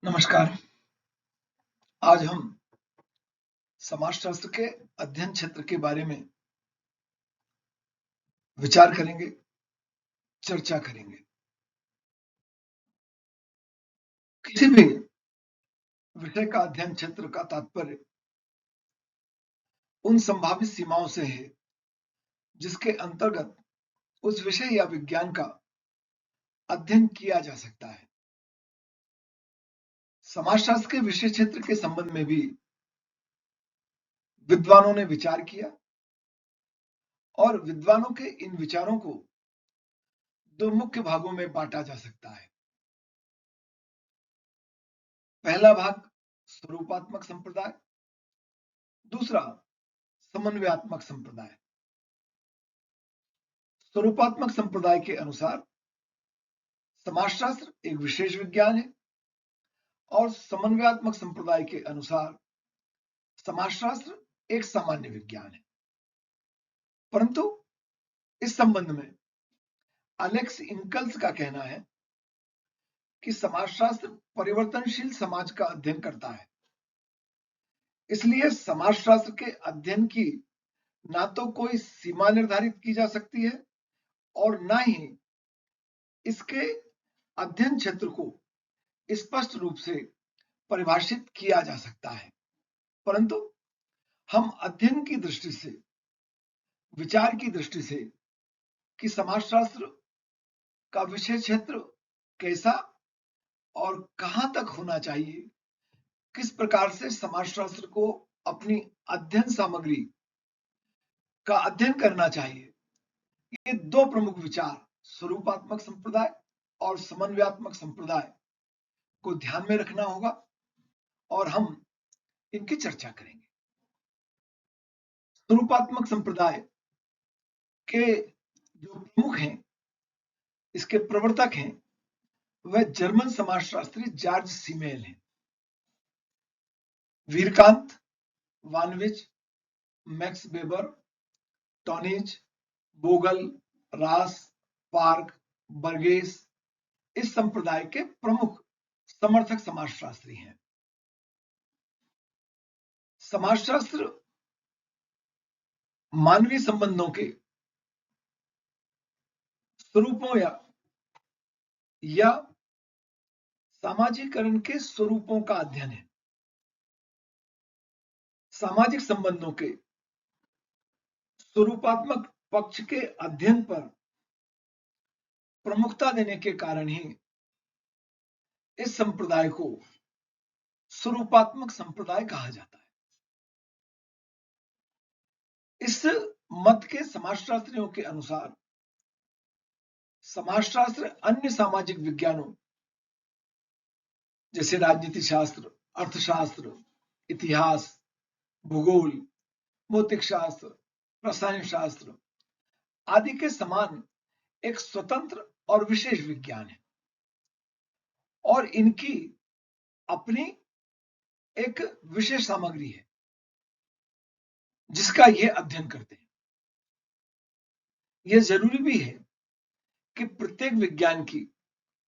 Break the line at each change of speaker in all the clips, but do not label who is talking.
नमस्कार। आज हम समाजशास्त्र के अध्ययन क्षेत्र के बारे में विचार करेंगे, चर्चा करेंगे। किसी भी विषय का अध्ययन क्षेत्र का तात्पर्य उन संभावित सीमाओं से है जिसके अंतर्गत उस विषय या विज्ञान का अध्ययन किया जा सकता है। समाजशास्त्र के विषय क्षेत्र के संबंध में भी विद्वानों ने विचार किया और विद्वानों के इन विचारों को दो मुख्य भागों में बांटा जा सकता है। पहला भाग स्वरूपात्मक संप्रदाय, दूसरा समन्वयात्मक संप्रदाय। स्वरूपात्मक संप्रदाय के अनुसार समाजशास्त्र एक विशेष विज्ञान है और समन्वयात्मक संप्रदाय के अनुसार समाजशास्त्र एक सामान्य विज्ञान है। परंतु इस संबंध में अलेक्स इंकल्स का कहना है कि समाजशास्त्र परिवर्तनशील समाज का अध्ययन करता है, इसलिए समाजशास्त्र के अध्ययन की ना तो कोई सीमा निर्धारित की जा सकती है और ना ही इसके अध्ययन क्षेत्र को स्पष्ट रूप से परिभाषित किया जा सकता है। परंतु हम अध्ययन की दृष्टि से, विचार की दृष्टि से कि समाजशास्त्र का विषय क्षेत्र कैसा और कहां तक होना चाहिए, किस प्रकार से समाजशास्त्र को अपनी अध्ययन सामग्री का अध्ययन करना चाहिए, ये दो प्रमुख विचार स्वरूपात्मक संप्रदाय और समन्वयात्मक संप्रदाय को ध्यान में रखना होगा और हम इनकी चर्चा करेंगे। स्वरूपात्मक संप्रदाय के जो प्रमुख हैं, इसके प्रवर्तक हैं, वह जर्मन समाजशास्त्री जॉर्ज सीमेल हैं। वीरकांत, वानविच, मैक्स वेबर, टॉनिज, बोगल, रास, पार्क, बर्गेस इस संप्रदाय के प्रमुख समर्थक समाजशास्त्री हैं। समाजशास्त्र मानवीय संबंधों के स्वरूपों या सामाजिकरण के स्वरूपों का अध्ययन है। सामाजिक संबंधों के स्वरूपात्मक पक्ष के अध्ययन पर प्रमुखता देने के कारण ही इस संप्रदाय को स्वरूपात्मक संप्रदाय कहा जाता है। इस मत के समाजशास्त्रियों के अनुसार समाजशास्त्र अन्य सामाजिक विज्ञानों जैसे राजनीति शास्त्र, अर्थशास्त्र, इतिहास, भूगोल, भौतिक शास्त्र, रसायन शास्त्र आदि के समान एक स्वतंत्र और विशेष विज्ञान है और इनकी अपनी एक विशेष सामग्री है जिसका ये अध्ययन करते हैं। यह जरूरी भी है कि प्रत्येक विज्ञान की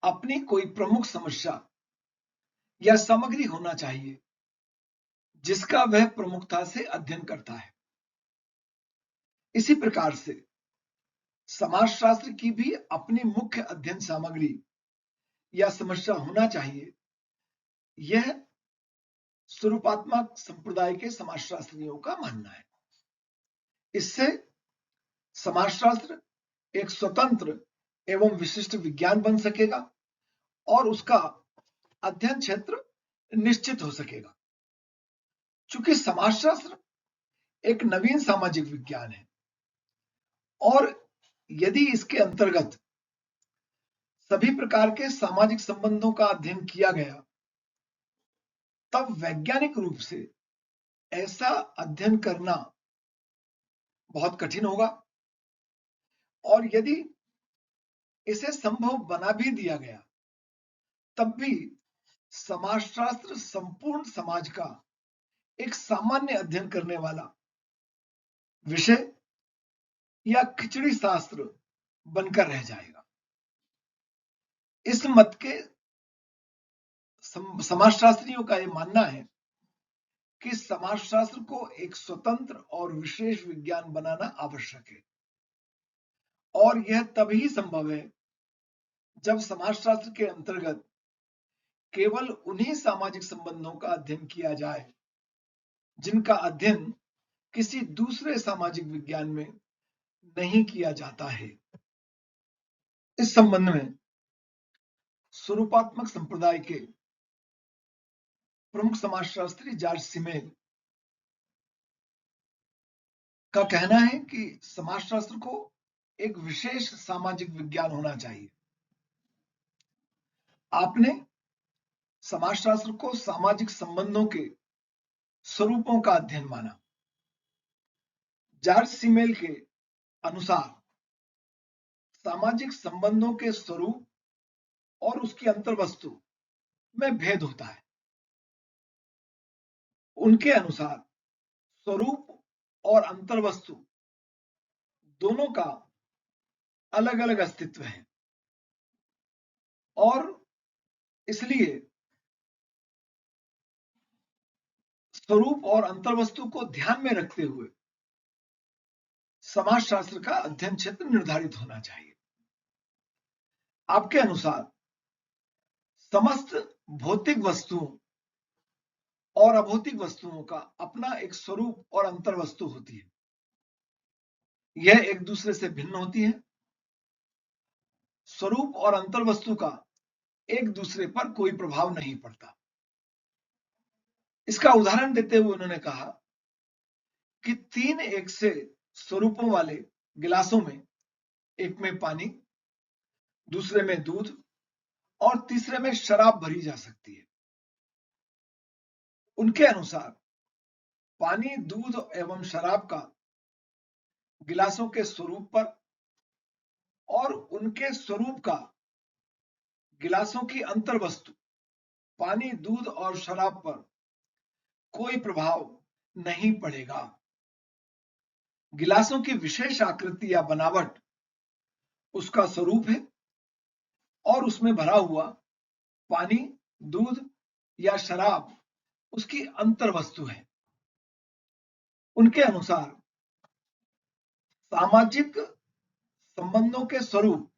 अपनी कोई प्रमुख समस्या या सामग्री होना चाहिए जिसका वह प्रमुखता से अध्ययन करता है। इसी प्रकार से समाजशास्त्र की भी अपनी मुख्य अध्ययन सामग्री या समस्या होना चाहिए। यह स्वरूपात्मक संप्रदाय के समाजशास्त्रियों का मानना है। इससे समाजशास्त्र एक स्वतंत्र एवं विशिष्ट विज्ञान बन सकेगा और उसका अध्ययन क्षेत्र निश्चित हो सकेगा। चूंकि समाजशास्त्र एक नवीन सामाजिक विज्ञान है और यदि इसके अंतर्गत सभी प्रकार के सामाजिक संबंधों का अध्ययन किया गया, तब वैज्ञानिक रूप से ऐसा अध्ययन करना बहुत कठिन होगा और यदि इसे संभव बना भी दिया गया, तब भी समाजशास्त्र संपूर्ण समाज का एक सामान्य अध्ययन करने वाला विषय या खिचड़ी शास्त्र बनकर रह जाएगा। इस मत के समाजशास्त्रियों का यह मानना है कि समाजशास्त्र को एक स्वतंत्र और विशेष विज्ञान बनाना आवश्यक है, और यह तभी संभव है जब समाजशास्त्र के अंतर्गत केवल उन्हीं सामाजिक संबंधों का अध्ययन किया जाए जिनका अध्ययन किसी दूसरे सामाजिक विज्ञान में नहीं किया जाता है। इस संबंध में स्वरूपात्मक संप्रदाय के प्रमुख समाजशास्त्री जॉर्ज सिमेल का कहना है कि समाजशास्त्र को एक विशेष सामाजिक विज्ञान होना चाहिए। आपने समाजशास्त्र को सामाजिक संबंधों के स्वरूपों का अध्ययन माना। जॉर्ज सिमेल के अनुसार सामाजिक संबंधों के स्वरूप और उसकी अंतर्वस्तु में भेद होता है। उनके अनुसार स्वरूप और अंतर्वस्तु दोनों का अलग अलग अस्तित्व है, और इसलिए स्वरूप और अंतर्वस्तु को ध्यान में रखते हुए समाजशास्त्र का अध्ययन क्षेत्र निर्धारित होना चाहिए। आपके अनुसार समस्त भौतिक वस्तुओं और अभौतिक वस्तुओं का अपना एक स्वरूप और अंतर्वस्तु होती है। यह एक दूसरे से भिन्न होती है। स्वरूप और अंतर्वस्तु का एक दूसरे पर कोई प्रभाव नहीं पड़ता। इसका उदाहरण देते हुए उन्होंने कहा कि 3 एक से स्वरूपों वाले गिलासों में, एक में पानी, दूसरे में दूध और तीसरे में शराब भरी जा सकती है। उनके अनुसार पानी, दूध एवं शराब का गिलासों के स्वरूप पर और उनके स्वरूप का गिलासों की अंतर्वस्तु पानी, दूध और शराब पर कोई प्रभाव नहीं पड़ेगा। गिलासों की विशेष आकृति या बनावट उसका स्वरूप है और उसमें भरा हुआ पानी, दूध या शराब उसकी अंतर्वस्तु है। उनके अनुसार सामाजिक संबंधों के स्वरूप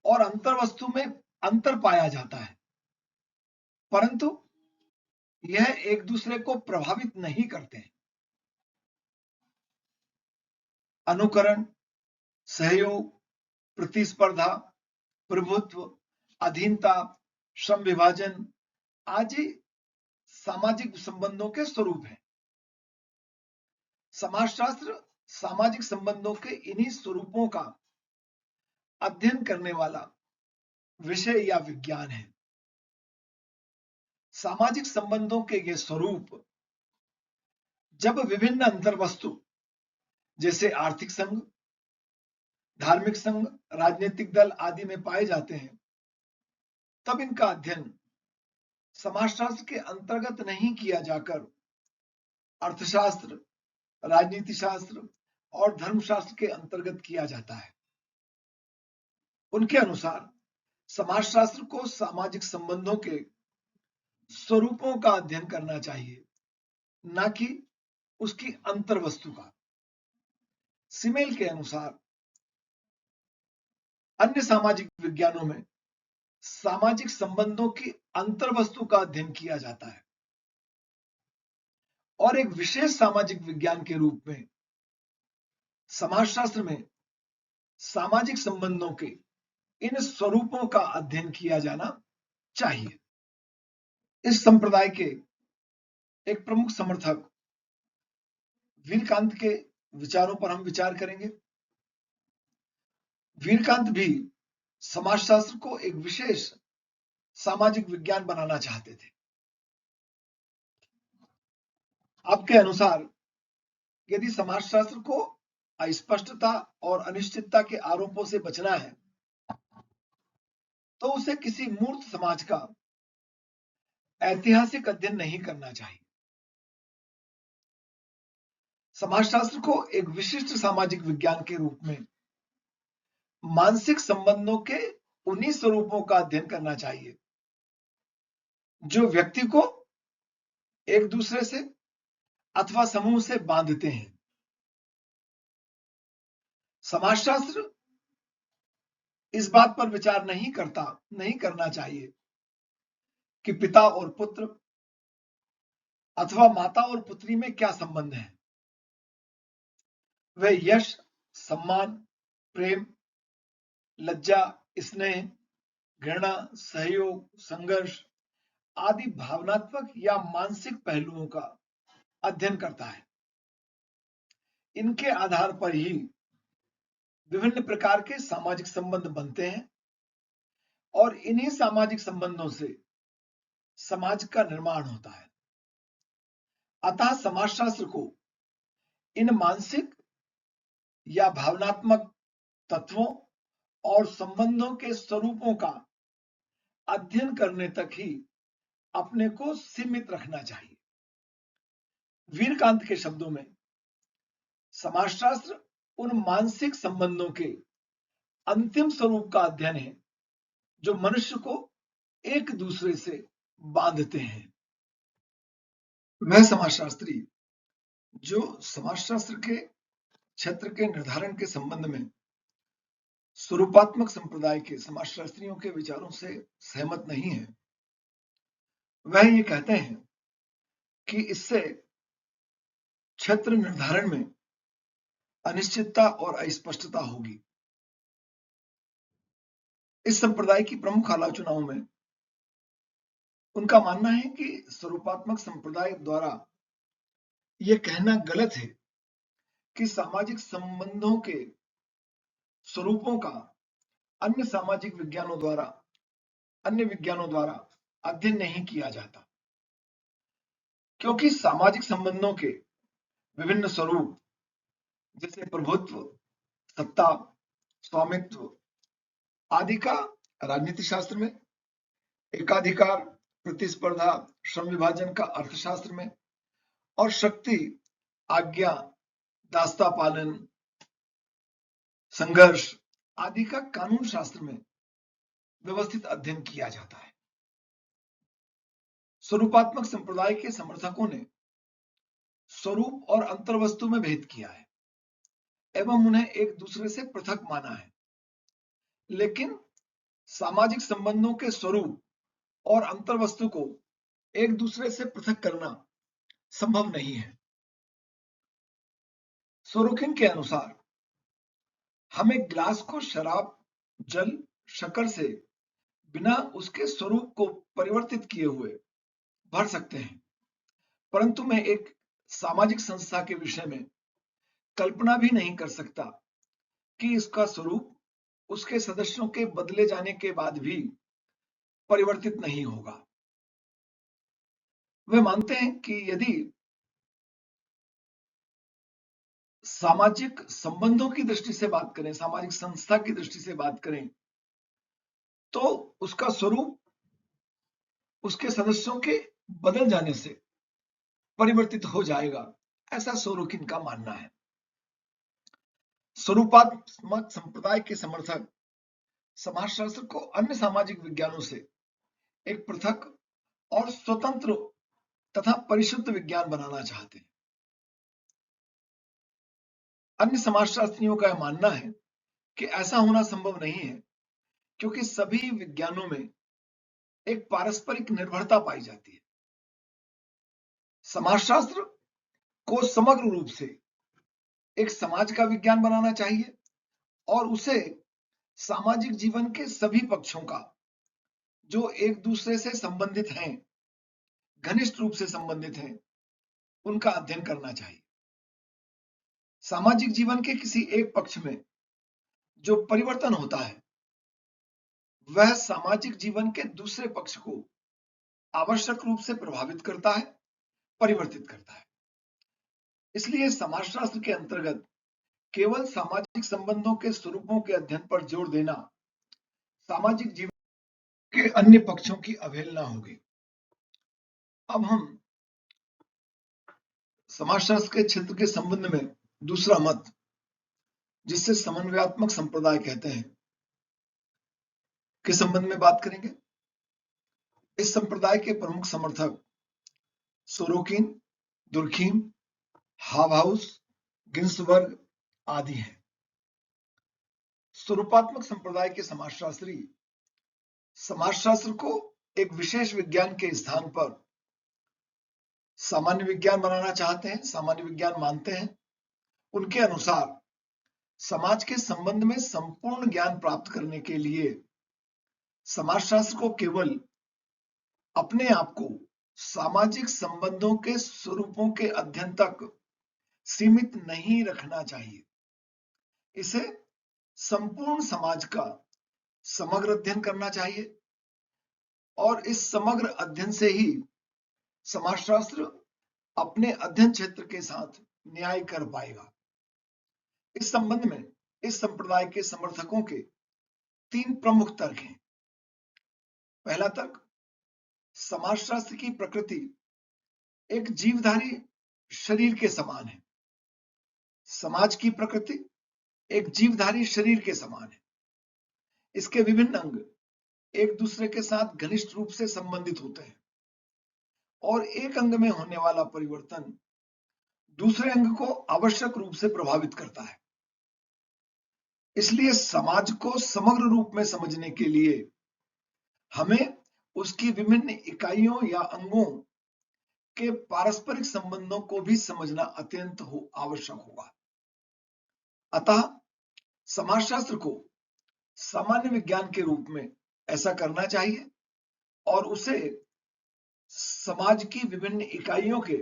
और अंतर्वस्तु में अंतर पाया जाता है, परंतु यह एक दूसरे को प्रभावित नहीं करते हैं। अनुकरण, सहयोग, प्रतिस्पर्धा, प्रभुत्व, अधीनता, श्रम विभाजन आदि सामाजिक संबंधों के स्वरूप हैं। समाजशास्त्र सामाजिक संबंधों के इन्हीं स्वरूपों का अध्ययन करने वाला विषय या विज्ञान है। सामाजिक संबंधों के ये स्वरूप जब विभिन्न अंतर्वस्तु जैसे आर्थिक संघ, धार्मिक संघ, राजनीतिक दल आदि में पाए जाते हैं, तब इनका अध्ययन समाजशास्त्र के अंतर्गत नहीं किया जाकर अर्थशास्त्र, राजनीति शास्त्र और धर्मशास्त्र के अंतर्गत किया जाता है। उनके अनुसार समाजशास्त्र को सामाजिक संबंधों के स्वरूपों का अध्ययन करना चाहिए, न कि उसकी अंतर्वस्तु का। सिमेल के अनुसार अन्य सामाजिक विज्ञानों में सामाजिक संबंधों की अंतर्वस्तु का अध्ययन किया जाता है, और एक विशेष सामाजिक विज्ञान के रूप में समाजशास्त्र में सामाजिक संबंधों के इन स्वरूपों का अध्ययन किया जाना चाहिए। इस संप्रदाय के एक प्रमुख समर्थक वीरकांत के विचारों पर हम विचार करेंगे। वीरकांत भी समाजशास्त्र को एक विशेष सामाजिक विज्ञान बनाना चाहते थे। आपके अनुसार यदि समाजशास्त्र को अस्पष्टता और अनिश्चितता के आरोपों से बचना है, तो उसे किसी मूर्त समाज का ऐतिहासिक अध्ययन नहीं करना चाहिए। समाजशास्त्र को एक विशिष्ट सामाजिक विज्ञान के रूप में मानसिक संबंधों के उन्हीं स्वरूपों का अध्ययन करना चाहिए जो व्यक्ति को एक दूसरे से अथवा समूह से बांधते हैं। समाजशास्त्र इस बात पर विचार नहीं करना चाहिए कि पिता और पुत्र अथवा माता और पुत्री में क्या संबंध है। वे यश, सम्मान, प्रेम, लज्जा, स्नेह, घृणा, सहयोग, संघर्ष आदि भावनात्मक या मानसिक पहलुओं का अध्ययन करता है। इनके आधार पर ही विभिन्न प्रकार के सामाजिक संबंध बनते हैं और इन्हीं सामाजिक संबंधों से समाज का निर्माण होता है। अतः समाजशास्त्र को इन मानसिक या भावनात्मक तत्वों और संबंधों के स्वरूपों का अध्ययन करने तक ही अपने को सीमित रखना चाहिए। वीरकांत के शब्दों में समाजशास्त्र उन मानसिक संबंधों के अंतिम स्वरूप का अध्ययन है जो मनुष्य को एक दूसरे से बांधते हैं। वह समाजशास्त्री जो समाजशास्त्र के क्षेत्र के निर्धारण के संबंध में स्वरूपात्मक संप्रदाय के समाजशास्त्रियों के विचारों से सहमत नहीं है, वह ये कहते हैं कि इससे क्षेत्र निर्धारण में अनिश्चितता और अस्पष्टता होगी। इस संप्रदाय की प्रमुख आलोचनाओं में उनका मानना है कि स्वरूपात्मक संप्रदाय द्वारा यह कहना गलत है कि सामाजिक संबंधों के स्वरूपों का अन्य विज्ञानों द्वारा अध्ययन नहीं किया जाता, क्योंकि सामाजिक संबंधों के विभिन्न स्वरूप जैसे प्रभुत्व, सत्ता, स्वामित्व आदि का राजनीति शास्त्र में, एकाधिकार, प्रतिस्पर्धा, श्रम विभाजन का अर्थशास्त्र में और शक्ति, आज्ञा, दासता पालन, संघर्ष आदि का कानून शास्त्र में व्यवस्थित अध्ययन किया जाता है। स्वरूपात्मक संप्रदाय के समर्थकों ने स्वरूप और अंतर्वस्तु में भेद किया है एवं उन्हें एक दूसरे से पृथक माना है, लेकिन सामाजिक संबंधों के स्वरूप और अंतर्वस्तु को एक दूसरे से पृथक करना संभव नहीं है। सोरोकिन के अनुसार हम एक गिलास को शराब, जल, शक्कर से बिना उसके स्वरूप को परिवर्तित किए हुए भर सकते हैं, परंतु मैं एक सामाजिक संस्था के विषय में कल्पना भी नहीं कर सकता कि इसका स्वरूप उसके सदस्यों के बदले जाने के बाद भी परिवर्तित नहीं होगा। वे मानते हैं कि यदि सामाजिक संबंधों की दृष्टि से बात करें, सामाजिक संस्था की दृष्टि से बात करें, तो उसका स्वरूप उसके सदस्यों के बदल जाने से परिवर्तित हो जाएगा, ऐसा सोरोकिन का मानना है। स्वरूपात्मक संप्रदाय के समर्थक समाजशास्त्र को अन्य सामाजिक विज्ञानों से एक पृथक और स्वतंत्र तथा परिशुद्ध विज्ञान बनाना चाहते हैं। अन्य समाजशास्त्रियों का यह मानना है कि ऐसा होना संभव नहीं है, क्योंकि सभी विज्ञानों में एक पारस्परिक निर्भरता पाई जाती है। समाजशास्त्र को समग्र रूप से एक समाज का विज्ञान बनाना चाहिए और उसे सामाजिक जीवन के सभी पक्षों का, जो एक दूसरे से संबंधित हैं, घनिष्ठ रूप से संबंधित हैं, उनका अध्ययन करना चाहिए। सामाजिक जीवन के किसी एक पक्ष में जो परिवर्तन होता है, वह सामाजिक जीवन के दूसरे पक्ष को आवश्यक रूप से प्रभावित करता है, परिवर्तित करता है। इसलिए समाजशास्त्र के अंतर्गत केवल सामाजिक संबंधों के स्वरूपों के अध्ययन पर जोर देना सामाजिक जीवन के अन्य पक्षों की अवहेलना होगी। अब हम समाजशास्त्र के क्षेत्र के संबंध में दूसरा मत, जिससे समन्वयात्मक संप्रदाय कहते हैं, के संबंध में बात करेंगे। इस संप्रदाय के प्रमुख समर्थक सोरोकिन, दुर्खीम, हाबहाउस, गिन्सबर्ग आदि हैं। स्वरूपात्मक संप्रदाय के समाजशास्त्री समाजशास्त्र को एक विशेष विज्ञान के स्थान पर सामान्य विज्ञान बनाना चाहते हैं, सामान्य विज्ञान मानते हैं। उनके अनुसार समाज के संबंध में संपूर्ण ज्ञान प्राप्त करने के लिए समाजशास्त्र को केवल अपने आप को सामाजिक संबंधों के स्वरूपों के अध्ययन तक सीमित नहीं रखना चाहिए। इसे संपूर्ण समाज का समग्र अध्ययन करना चाहिए और इस समग्र अध्ययन से ही समाजशास्त्र अपने अध्ययन क्षेत्र के साथ न्याय कर पाएगा। इस संबंध में इस संप्रदाय के समर्थकों के 3 प्रमुख तर्क हैं। पहला तर्क, समाजशास्त्र की प्रकृति एक जीवधारी शरीर के समान है। समाज की प्रकृति एक जीवधारी शरीर के समान है। इसके विभिन्न अंग एक दूसरे के साथ घनिष्ठ रूप से संबंधित होते हैं और एक अंग में होने वाला परिवर्तन दूसरे अंग को आवश्यक रूप से प्रभावित करता है। इसलिए समाज को समग्र रूप में समझने के लिए हमें उसकी विभिन्न इकाइयों या अंगों के पारस्परिक संबंधों को भी समझना अत्यंत आवश्यक होगा। अतः समाजशास्त्र को सामान्य विज्ञान के रूप में ऐसा करना चाहिए और उसे समाज की विभिन्न इकाइयों के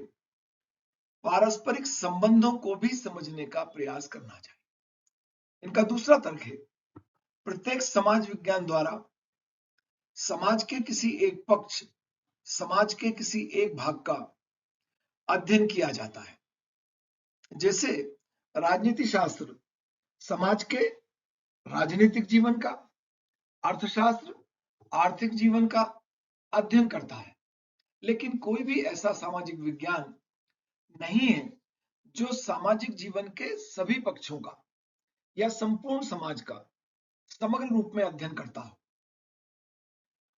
पारस्परिक संबंधों को भी समझने का प्रयास करना चाहिए। इनका दूसरा तर्क है, प्रत्येक समाज विज्ञान द्वारा समाज के किसी एक पक्ष, समाज के किसी एक भाग का अध्ययन किया जाता है। जैसे राजनीति शास्त्र समाज के राजनीतिक जीवन का, अर्थशास्त्र आर्थिक जीवन का अध्ययन करता है, लेकिन कोई भी ऐसा सामाजिक विज्ञान नहीं है जो सामाजिक जीवन के सभी पक्षों का या संपूर्ण समाज का समग्र रूप में अध्ययन करता हो।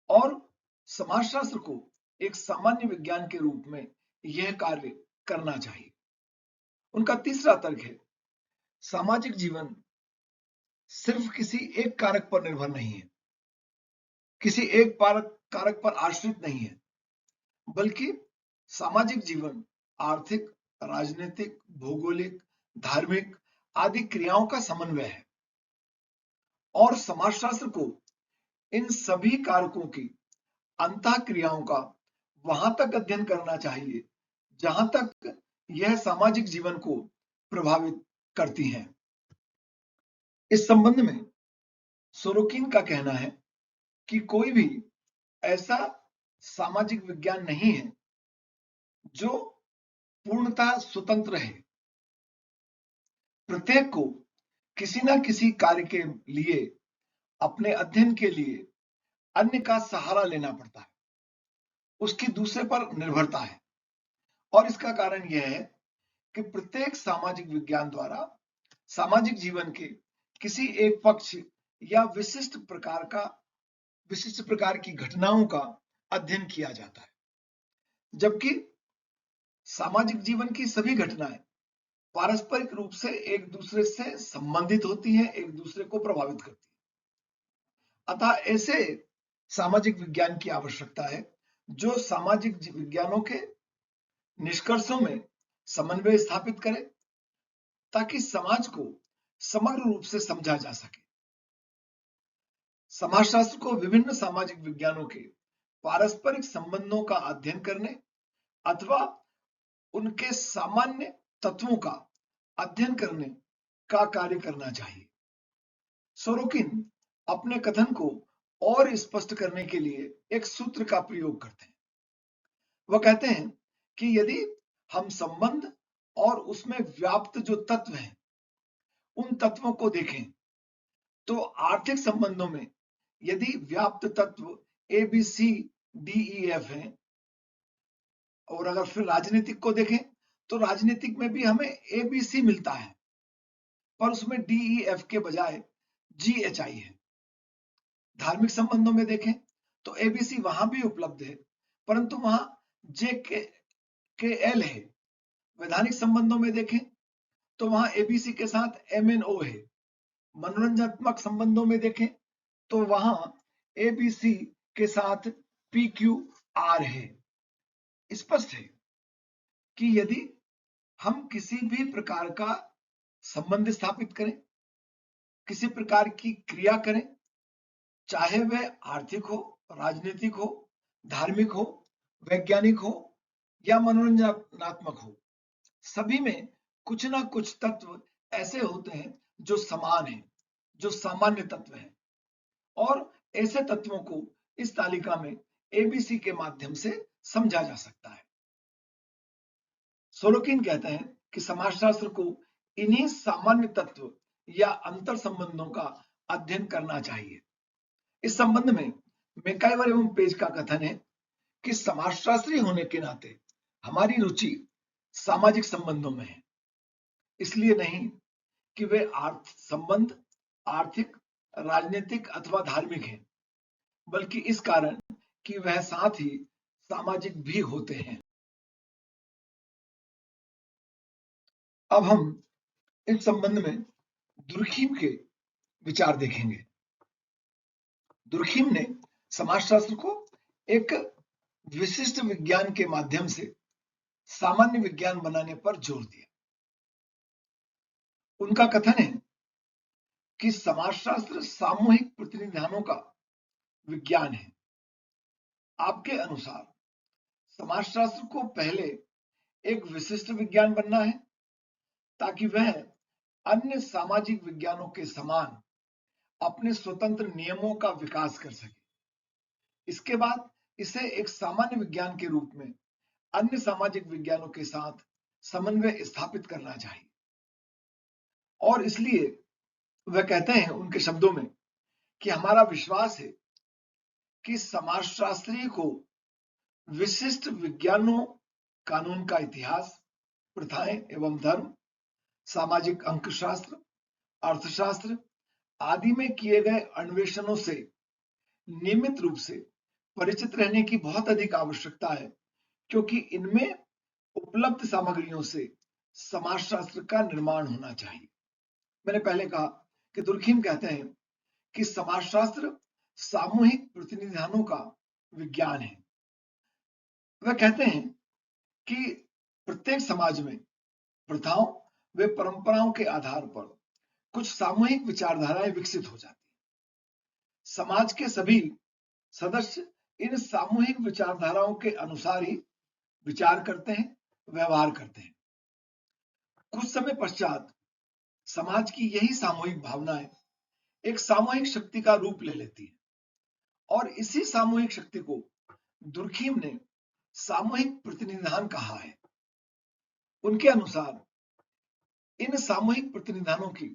और समाजशास्त्र को एक सामान्य विज्ञान के रूप में यह कार्य करना चाहिए। उनका तीसरा तर्क है, सामाजिक जीवन सिर्फ किसी एक कारक पर निर्भर नहीं है, किसी एक कारक पर आश्रित नहीं है, बल्कि सामाजिक जीवन आर्थिक, राजनीतिक, भौगोलिक, धार्मिक आदि क्रियाओं का समन्वय है और समाजशास्त्र को इन सभी कारकों की अंतः क्रियाओं का वहां तक अध्ययन करना चाहिए जहां तक यह सामाजिक जीवन को प्रभावित करती हैं। इस संबंध में सोरोकिन का कहना है कि कोई भी ऐसा सामाजिक विज्ञान नहीं है जो पूर्णतः स्वतंत्र है। प्रत्येक को किसी न किसी कार्य के लिए, अपने अध्ययन के लिए अन्य का सहारा लेना पड़ता है, उसकी दूसरे पर निर्भरता है। और इसका कारण यह है कि प्रत्येक सामाजिक विज्ञान द्वारा सामाजिक जीवन के किसी एक पक्ष या विशिष्ट प्रकार की घटनाओं का अध्ययन किया जाता है, जबकि सामाजिक जीवन की सभी घटनाएं पारस्परिक रूप से एक दूसरे से संबंधित होती हैं, एक दूसरे को प्रभावित करती हैं। अतः ऐसे सामाजिक विज्ञान की आवश्यकता है जो सामाजिक विज्ञानों के निष्कर्षों में समन्वय स्थापित करे ताकि समाज को समग्र रूप से समझा जा सके। समाजशास्त्र को विभिन्न सामाजिक विज्ञानों के पारस्परिक संबंधों का अध्ययन करने अथवा उनके सामान्य तत्वों का अध्ययन करने का कार्य करना चाहिए। सोरोकिन अपने कथन को और स्पष्ट करने के लिए एक सूत्र का प्रयोग करते हैं। वह कहते हैं कि यदि हम संबंध और उसमें व्याप्त जो तत्व हैं, उन तत्वों को देखें तो आर्थिक संबंधों में यदि व्याप्त तत्व A B C D E F हैं, और अगर फिर राजनीतिक को देखें तो राजनीतिक में भी हमें ए बी सी मिलता है, पर उसमें डी ई एफ के बजाय जी एच आई है। धार्मिक संबंधों में देखें तो एबीसी वहां भी उपलब्ध है, परंतु वहां जे के एल है। वैधानिक संबंधों में देखें तो वहां एबीसी के साथ एमएनओ है। मनोरंजनात्मक संबंधों में देखें तो वहां एबीसी के साथ PQR है। स्पष्ट है कि यदि हम किसी भी प्रकार का संबंध स्थापित करें, किसी प्रकार की क्रिया करें, चाहे वह आर्थिक हो, राजनीतिक हो, धार्मिक हो, वैज्ञानिक हो या मनोरंजनात्मक हो, सभी में कुछ ना कुछ तत्व ऐसे होते हैं जो समान हैं, जो सामान्य तत्व हैं, और ऐसे तत्वों को इस तालिका में एबीसी के माध्यम से समझा जा सकता है। सोरोकिन कहते हैं कि समाजशास्त्र को इन्हीं सामान्य तत्व या अंतर संबंधों का अध्ययन करना चाहिए। इस संबंध में मैकाइवर एवं पेज का कथन है कि समाजशास्त्री होने के नाते हमारी रुचि सामाजिक संबंधों में है, इसलिए नहीं कि वे संबंध आर्थिक, राजनीतिक अथवा धार्मिक हैं, बल्कि इस कारण कि वह साथ ही सामाजिक भी होते हैं। अब हम इस संबंध में दुर्खीम के विचार देखेंगे। दुर्खीम ने समाजशास्त्र को एक विशिष्ट विज्ञान के माध्यम से सामान्य विज्ञान बनाने पर जोर दिया। उनका कथन है कि समाजशास्त्र सामूहिक प्रतिनिधानों का विज्ञान है। आपके अनुसार समाजशास्त्र को पहले एक विशिष्ट विज्ञान बनना है ताकि वह अन्य सामाजिक विज्ञानों के समान अपने स्वतंत्र नियमों का विकास कर सके। इसके बाद इसे एक सामान्य विज्ञान के रूप में अन्य सामाजिक विज्ञानों के साथ समन्वय स्थापित करना चाहिए। और इसलिए वह कहते हैं उनके शब्दों में कि हमारा विश्वास है कि समाजशास्त्री को विशिष्ट विज्ञानों, कानून का इतिहास, प्रथाएं एवं धर्म, सामाजिक अंकशास्त्र, अर्थशास्त्र आदि में किए गए अन्वेषणों से नियमित रूप से परिचित रहने की बहुत अधिक आवश्यकता है, क्योंकि इनमें उपलब्ध सामग्रियों से समाजशास्त्र का निर्माण होना चाहिए। मैंने पहले कहा कि दुर्खीम कहते हैं कि समाजशास्त्र सामूहिक प्रतिनिधानों का विज्ञान है। वह कहते हैं कि प्रत्येक समाज में प्रथाओं व परंपराओं के आधार पर कुछ सामूहिक विचारधाराएं विकसित हो जाती हैं। समाज के सभी सदस्य इन सामूहिक विचारधाराओं के अनुसार ही विचार करते हैं, व्यवहार करते हैं। कुछ समय पश्चात समाज की यही सामूहिक भावनाएं एक सामूहिक शक्ति का रूप ले लेती है, और इसी सामूहिक शक्ति को दुर्खीम ने सामूहिक प्रतिनिधान कहा है। उनके अनुसार इन सामूहिक प्रतिनिधानों की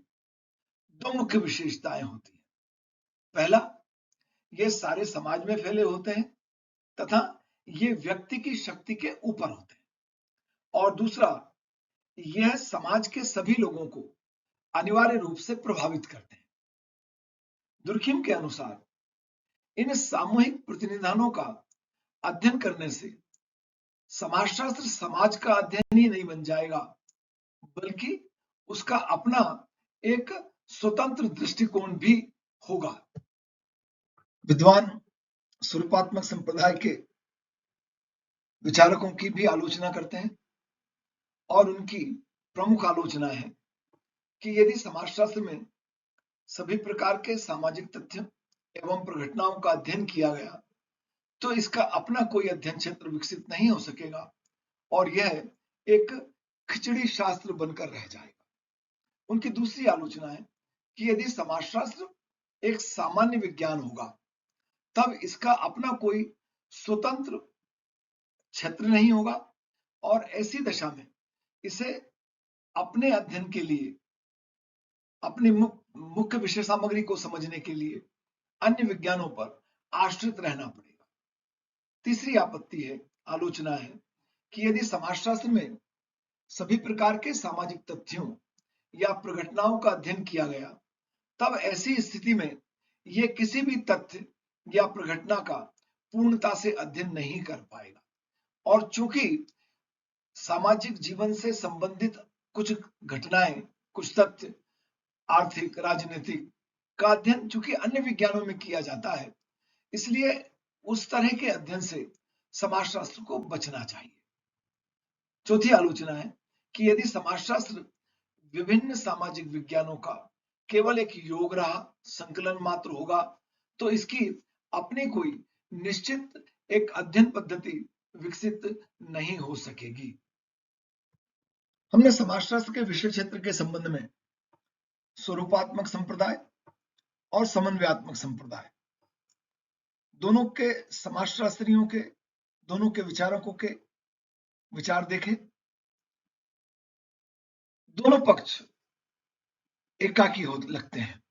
दो मुख्य विशेषताएं होती हैं। पहला, ये सारे समाज में फैले होते हैं तथा ये व्यक्ति की शक्ति के ऊपर होते हैं, और दूसरा, यह समाज के सभी लोगों को अनिवार्य रूप से प्रभावित करते हैं। दुर्खीम के अनुसार इन सामूहिक प्रतिनिधानों का अध्ययन करने से समाजशास्त्र समाज का अध्ययन ही नहीं बन जाएगा, बल्कि उसका अपना एक स्वतंत्र दृष्टिकोण भी होगा। विद्वान स्वरूपात्मक संप्रदाय के विचारकों की भी आलोचना करते हैं, और उनकी प्रमुख आलोचना है कि यदि समाजशास्त्र में सभी प्रकार के सामाजिक तथ्य एवं प्रघटनाओं का अध्ययन किया गया तो इसका अपना कोई अध्ययन क्षेत्र विकसित नहीं हो सकेगा, और यह एक खिचड़ी शास्त्र बनकर रह जाएगा। उनकी दूसरी आलोचना है कि यदि समाजशास्त्र एक सामान्य विज्ञान होगा तब इसका अपना कोई स्वतंत्र क्षेत्र नहीं होगा, और ऐसी दशा में इसे अपने अध्ययन के लिए, अपनी मुख्य विषय सामग्री को समझने के लिए अन्य विज्ञानों पर आश्रित रहना पड़ेगा। तीसरी आपत्ति है, आलोचना है कि यदि समाजशास्त्र में सभी प्रकार के सामाजिक तथ्यों या प्रघटनाओं का अध्ययन किया गया तब ऐसी स्थिति में यह किसी भी तथ्य या प्रघटना का पूर्णता से अध्ययन नहीं कर पाएगा। और चूंकि सामाजिक जीवन से संबंधित कुछ घटनाएं, कुछ तथ्य, आर्थिक, राजनीतिक का अध्ययन चूंकि अन्य विज्ञानों में किया जाता है, इसलिए उस तरह के अध्ययन से समाजशास्त्र को बचना चाहिए। चौथी आलोचना है कि यदि समाजशास्त्र विभिन्न सामाजिक विज्ञानों का केवल एक योग रहा, संकलन मात्र होगा, तो इसकी अपनी कोई निश्चित एक अध्ययन पद्धति विकसित नहीं हो सकेगी। हमने समाजशास्त्र के विषय क्षेत्र के संबंध में स्वरूपात्मक संप्रदाय और समन्वयात्मक संप्रदाय दोनों के समाजशास्त्रियों के, दोनों के विचारकों के विचार देखे। दोनों पक्ष एकाकी हो लगते हैं,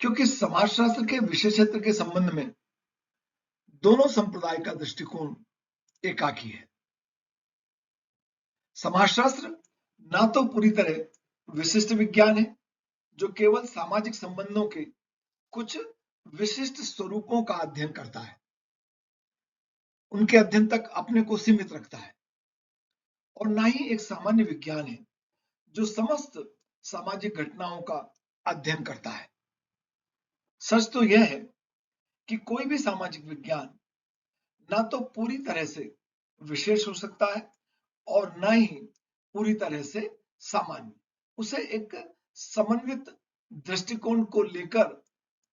क्योंकि समाजशास्त्र के विषय क्षेत्र के संबंध में दोनों संप्रदाय का दृष्टिकोण एकाकी है। समाजशास्त्र ना तो पूरी तरह विशिष्ट विज्ञान है, जो केवल सामाजिक संबंधों के कुछ विशिष्ट स्वरूपों का अध्ययन करता है, उनके अध्ययन तक अपने को सीमित रखता है, और ना ही एक सामान्य विज्ञान है जो समस्त सामाजिक घटनाओं का अध्ययन करता है। सच तो यह है कि कोई भी सामाजिक विज्ञान ना तो पूरी तरह से विशेष हो सकता है और ना ही पूरी तरह से सामान्य। उसे एक समन्वित दृष्टिकोण को लेकर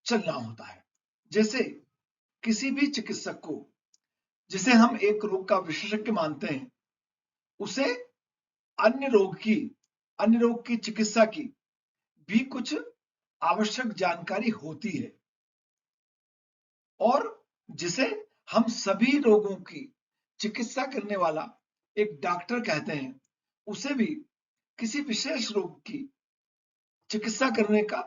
चलना होता है। जैसे किसी भी चिकित्सक को, जिसे हम एक रोग का विशेषज्ञ मानते हैं, उसे अन्य रोग की चिकित्सा की भी कुछ आवश्यक जानकारी होती है, और जिसे हम सभी रोगों की चिकित्सा करने वाला एक डॉक्टर कहते हैं, उसे भी किसी विशेष रोग की चिकित्सा करने का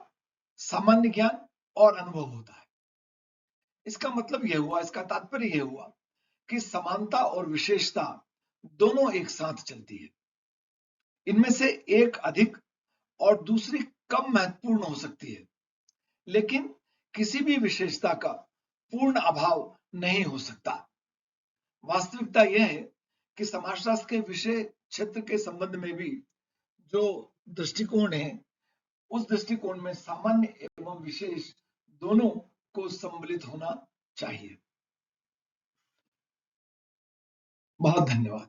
सामान्य ज्ञान और अनुभव होता है। इसका मतलब यह हुआ, इसका तात्पर्य यह हुआ कि समानता और विशेषता दोनों एक साथ चलती है। इनमें से एक अधिक और दूसरी कम महत्वपूर्ण हो सकती है, लेकिन किसी भी विशेषता का पूर्ण अभाव नहीं हो सकता। वास्तविकता यह है कि समाजशास्त्र के विषय क्षेत्र के संबंध में भी जो दृष्टिकोण है, उस दृष्टिकोण में सामान्य एवं विशेष दोनों को सम्मिलित होना चाहिए। बहुत धन्यवाद।